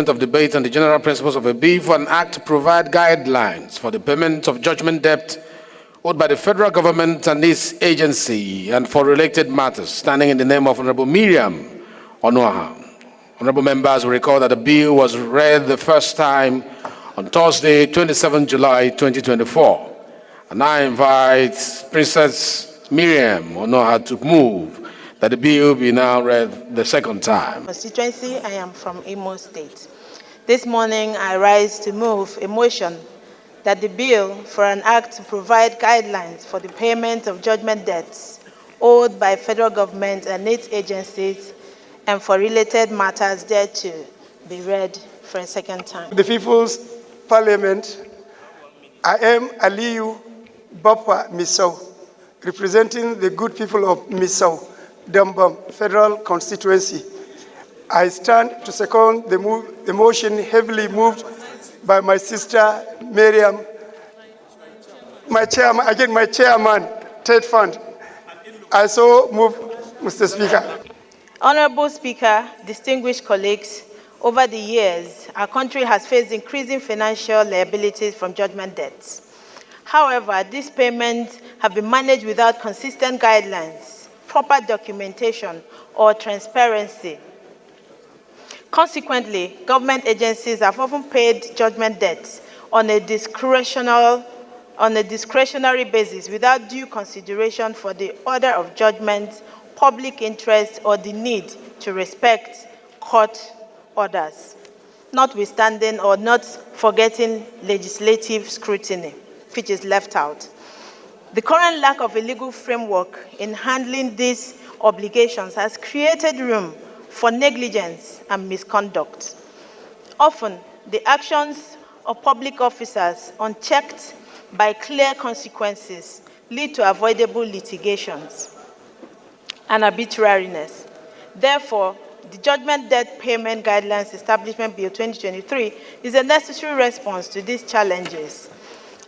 of debate on the general principles of a bill for an act to provide guidelines for the payment of judgment debt owed by the federal government and its agency and for related matters, standing in the name of Honorable Miriam Onuoha. Honorable members will recall that the bill was read the first time on Thursday, 27 July 2024. And I invite Princess Miriam Onuoha to move that the bill be now read the second time. Constituency, I am from Imo State. This morning, I rise to move a motion that the bill for an act to provide guidelines for the payment of judgment debts owed by federal government and its agencies and for related matters thereto be read for a second time. The People's Parliament, I am Aliyu Bapa Misau, representing the good people of Misau, Dambam Federal Constituency. I stand to second the motion heavily moved by my sister Miriam, my chairman, Ted Fund. I so move, Mr. Speaker. Honorable Speaker, distinguished colleagues, over the years, our country has faced increasing financial liabilities from judgment debts. However, these payments have been managed without consistent guidelines, proper documentation, or transparency. Consequently, government agencies have often paid judgment debts on a discretionary basis without due consideration for the order of judgment, public interest, or the need to respect court orders, notwithstanding or not forgetting legislative scrutiny, which is left out. The current lack of a legal framework in handling these obligations has created room for negligence and misconduct. Often, the actions of public officers, unchecked by clear consequences, lead to avoidable litigations and arbitrariness. Therefore, the Judgment Debt Payment Guidelines Establishment Bill 2023 is a necessary response to these challenges.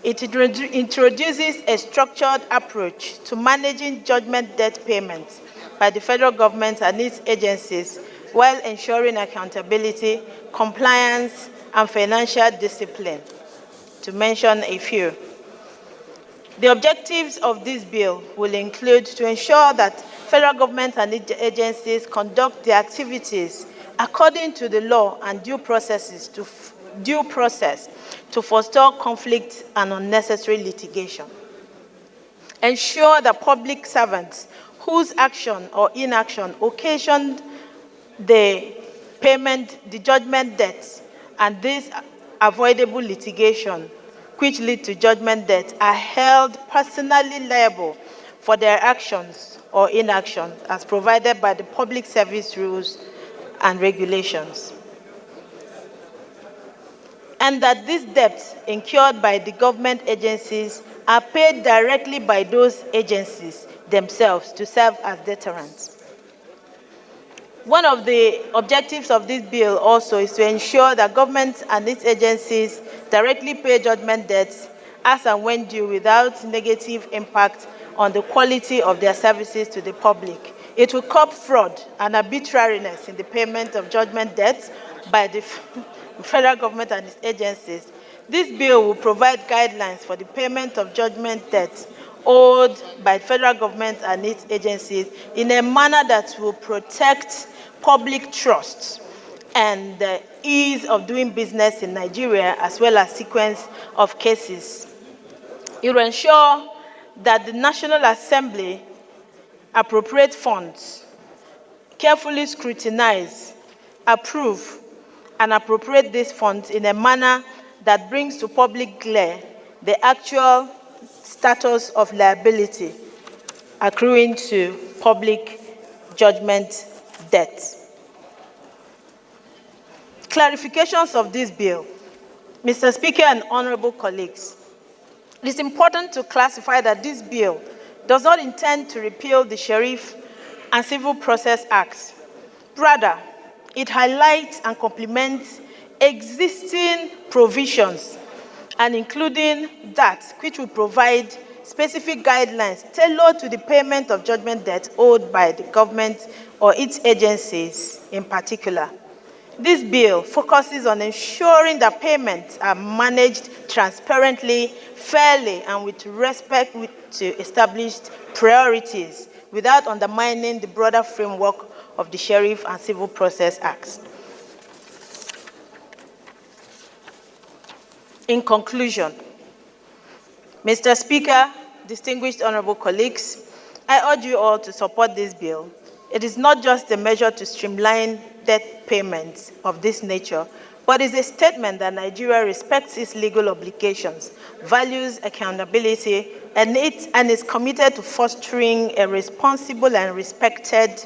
It introduces a structured approach to managing judgment debt payments by the federal government and its agencies while ensuring accountability, compliance, and financial discipline, to mention a few. The objectives of this bill will include to ensure that federal government and its agencies conduct their activities according to the law and due process to forestall conflict and unnecessary litigation. Ensure that public servants whose action or inaction occasioned the judgment debts and this avoidable litigation which lead to judgment debt are held personally liable for their actions or inaction as provided by the public service rules and regulations. And that these debts incurred by the government agencies are paid directly by those agencies themselves to serve as deterrents. One of the objectives of this bill also is to ensure that government and its agencies directly pay judgment debts as and when due without negative impact on the quality of their services to the public. It will curb fraud and arbitrariness in the payment of judgment debts by the federal government and its agencies. This bill will provide guidelines for the payment of judgment debts owed by federal government and its agencies in a manner that will protect public trust and the ease of doing business in Nigeria, as well as sequence of cases. It will ensure that the National Assembly appropriate funds, carefully scrutinize, approve, and appropriate these funds in a manner that brings to public glare the actual status of liability accruing to public judgment debt. Clarifications of this bill. Mr. Speaker and honorable colleagues, it is important to classify that this bill does not intend to repeal the Sheriff and Civil Process Acts. Rather, it highlights and complements existing provisions, and including that which will provide specific guidelines tailored to the payment of judgment debt owed by the government or its agencies in particular. This bill focuses on ensuring that payments are managed transparently, fairly, and with respect to established priorities without undermining the broader framework of the Sheriff and Civil Process Acts. In conclusion, Mr. Speaker, distinguished honorable colleagues, I urge you all to support this bill. It is not just a measure to streamline debt payments of this nature, but is a statement that Nigeria respects its legal obligations, values accountability, and is committed to fostering a responsible and respected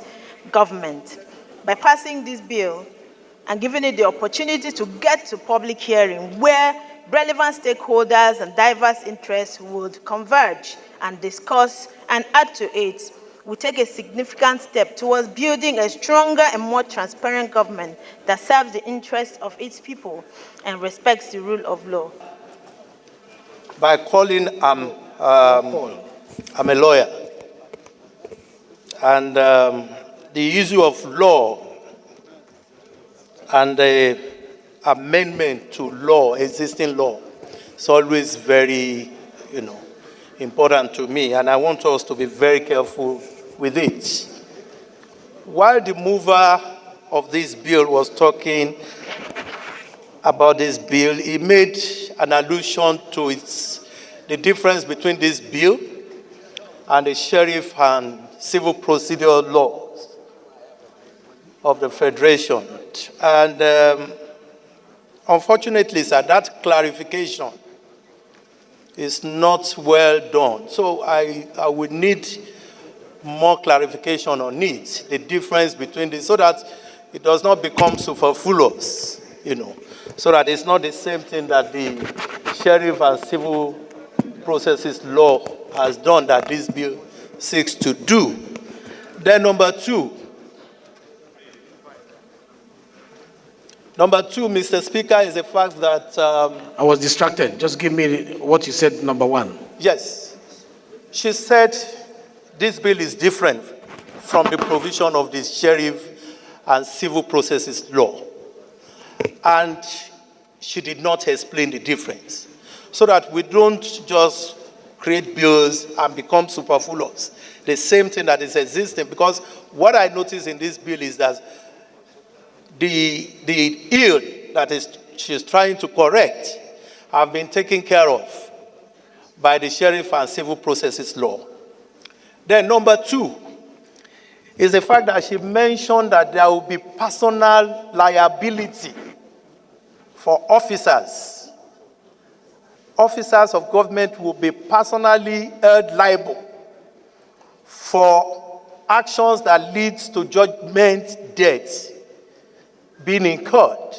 government. By passing this bill and giving it the opportunity to get to public hearing where relevant stakeholders and diverse interests would converge and discuss and add to it, will take a significant step towards building a stronger and more transparent government that serves the interests of its people and respects the rule of law. By calling, I'm a lawyer, and the issue of law and the amendment to law, existing law, is always very, important to me, and I want us to be very careful with it. While the mover of this bill was talking about this bill, he made an allusion to the difference between this bill and the Sheriff and Civil Procedure laws of the Federation. And unfortunately, sir, that clarification is not well done. So I would need more clarification on it, the difference between this, so that it does not become superfluous, so that it's not the same thing that the Sheriff and Civil Processes law has done that this bill seeks to do. Then number two, Mr. Speaker, is the fact that... I was distracted. Just give me what you said, number one. Yes. She said this bill is different from the provision of the Sheriff and Civil Processes law. And she did not explain the difference, so that we don't just create bills and become superfluous. The same thing that is existing, because what I notice in this bill is that the ill that she's trying to correct have been taken care of by the Sheriff and Civil Processes law. Then number two is the fact that she mentioned that there will be personal liability for officers. Officers of government will be personally held liable for actions that lead to judgment death being incurred.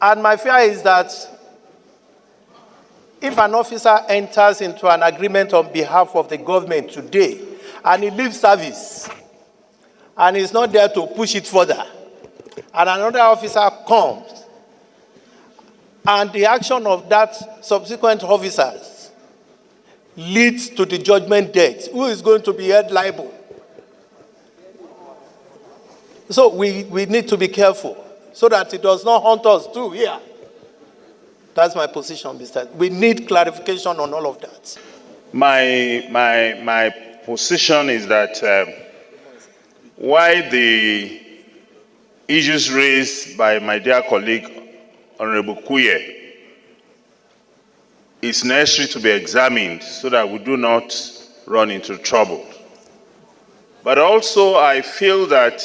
And my fear is that if an officer enters into an agreement on behalf of the government today and he leaves service and is not there to push it further, and another officer comes and the action of that subsequent officers leads to the judgment death, who is going to be held liable? So we need to be careful so that it does not haunt us too here. That's my position, Mr. We need clarification on all of that. My position is that why the issues raised by my dear colleague, Honorable Kuye, is necessary to be examined so that we do not run into trouble. But also I feel that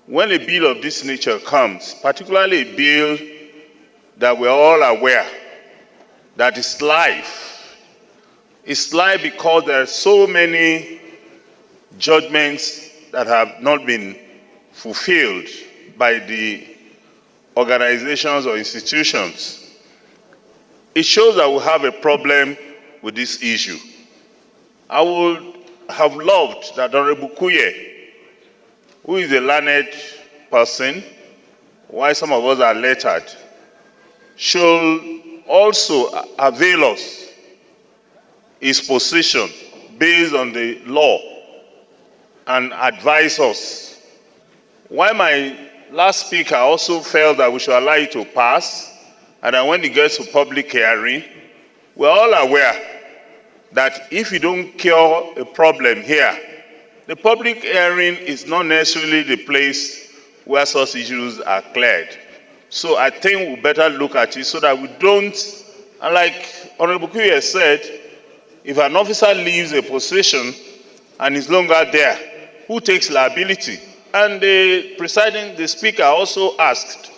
when a bill of this nature comes, particularly a bill that we're all aware that is live, it's live because there are so many judgments that have not been fulfilled by the organizations or institutions. It shows that we have a problem with this issue. I would have loved that Honorable Kuye, who is a learned person, while some of us are lettered, should also avail us his position based on the law and advise us. Why my last speaker also felt that we should allow it to pass, and that when it gets to public hearing, we're all aware that if you don't cure a problem here, the public hearing is not necessarily the place where such issues are cleared. So I think we better look at it so that we don't, and like Honorable Kuye said, if an officer leaves a position and is no longer there, who takes liability? And the speaker also asked,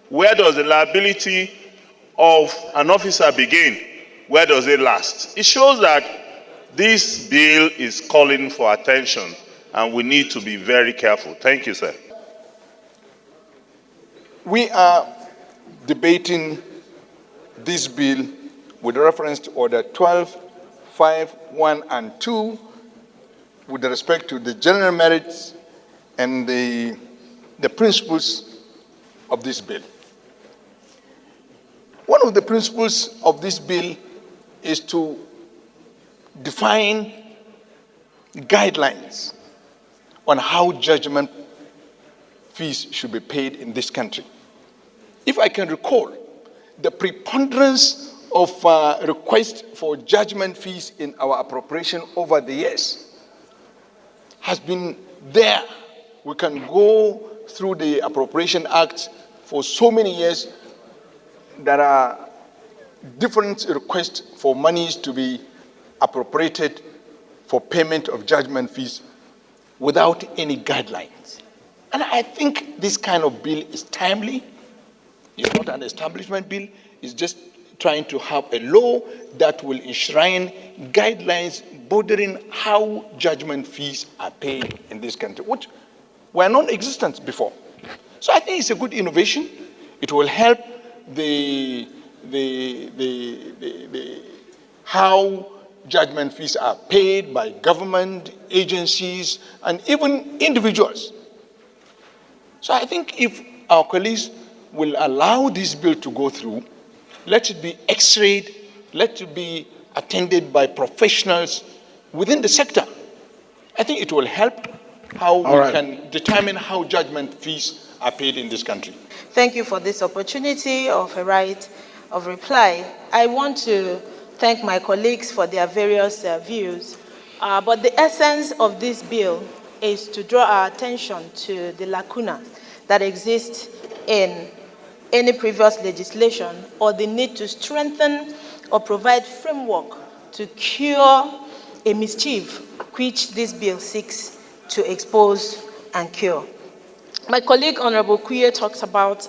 where does the liability of an officer begin? Where does it last? It shows that this bill is calling for attention, and we need to be very careful. Thank you, sir. We are debating this bill with reference to Order 12.5.1 and 2 with respect to the general merits and the principles of this bill. One of the principles of this bill is to define guidelines on how judgment fees should be paid in this country. If I can recall, the preponderance of requests for judgment fees in our appropriation over the years has been there. We can go through the Appropriation Act for so many years. There are different requests for monies to be appropriated for payment of judgment fees without any guidelines. And I think this kind of bill is timely. It's not an establishment bill. It's just trying to have a law that will enshrine guidelines bordering how judgment fees are paid in this country, which were non-existent before. So I think it's a good innovation. It will help how judgment fees are paid by government agencies and even individuals. So I think if our colleagues will allow this bill to go through, let it be x-rayed, let it be attended by professionals within the sector. I think it will help how we can determine how judgment fees are paid in this country. Thank you for this opportunity of a right of reply. I want to thank my colleagues for their various views, but the essence of this bill is to draw our attention to the lacuna that exists in any previous legislation or the need to strengthen or provide framework to cure a mischief which this bill seeks to expose and cure. My colleague, Honorable Kuye, talks about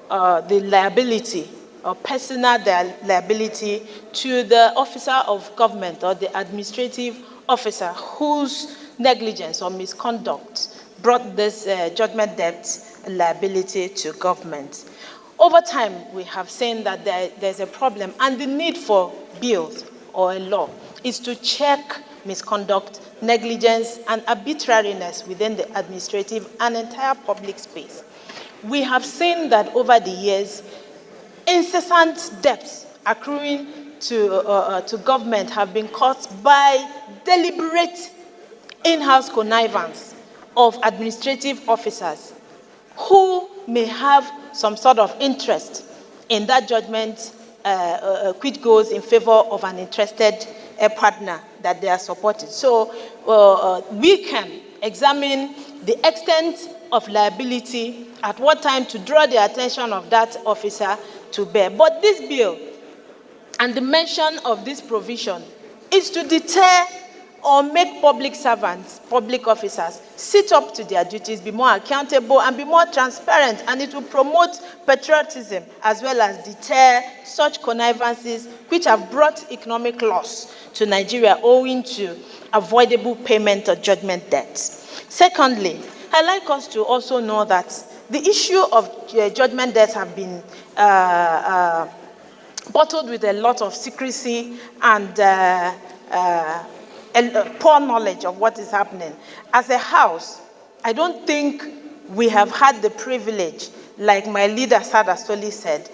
the liability or personal liability to the officer of government or the administrative officer whose negligence or misconduct brought this judgment debt liability to government. Over time, we have seen that there's a problem, and the need for bills or a law is to check misconduct, negligence, and arbitrariness within the administrative and entire public space. We have seen that over the years, incessant debts accruing to government have been caused by deliberate in-house connivance of administrative officers who may have some sort of interest in that judgment which goes in favor of an interested partner that they are supporting. So we can examine the extent of liability at what time to draw the attention of that officer to bear. But this bill and the mention of this provision is to deter or make public servants, public officers, sit up to their duties, be more accountable, and be more transparent. And it will promote patriotism as well as deter such connivances which have brought economic loss to Nigeria owing to avoidable payment of judgment debts. Secondly, I'd like us to also know that the issue of judgment debts have been bottled with a lot of secrecy and poor knowledge of what is happening. As a house, I don't think we have had the privilege, like my leader Sada Soli said,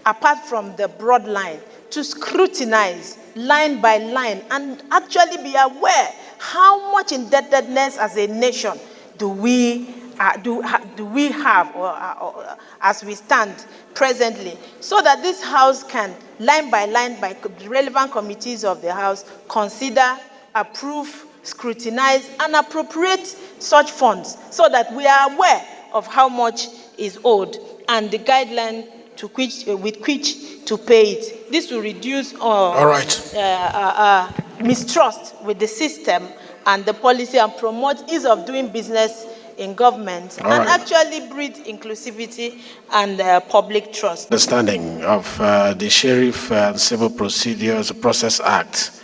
apart from the broad line, to scrutinize line by line and actually be aware how much indebtedness as a nation do we do we have, or as we stand presently, so that this House can, line by the relevant committees of the House, consider, approve, scrutinize, and appropriate such funds, so that we are aware of how much is owed and the guideline with which to pay it. This will reduce All right. mistrust with the system and the policy, and promote ease of doing business in government, All and right. actually breed inclusivity and public trust. Understanding of the Sheriff and Civil Procedures Process Act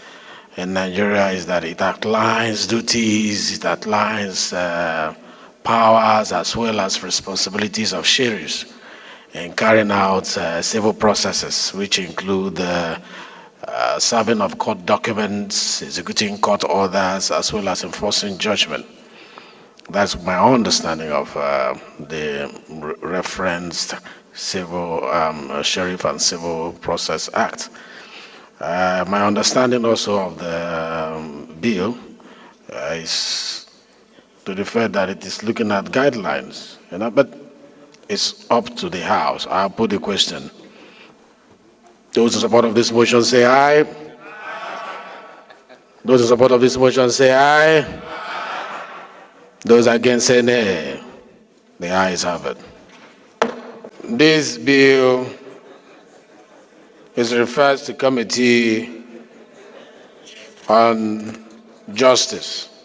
in Nigeria is that it outlines duties, it outlines powers as well as responsibilities of sheriffs in carrying out civil processes, which include serving of court documents, executing court orders, as well as enforcing judgment. That's my understanding of the referenced Civil Sheriff and Civil Process Act. My understanding also of the bill is to the fact that it is looking at guidelines, but it's up to the House. I'll put the question. Those in support of this motion say aye. Those in support of this motion say aye. Those against say nay. The ayes have it. This bill is referred to Committee on Justice.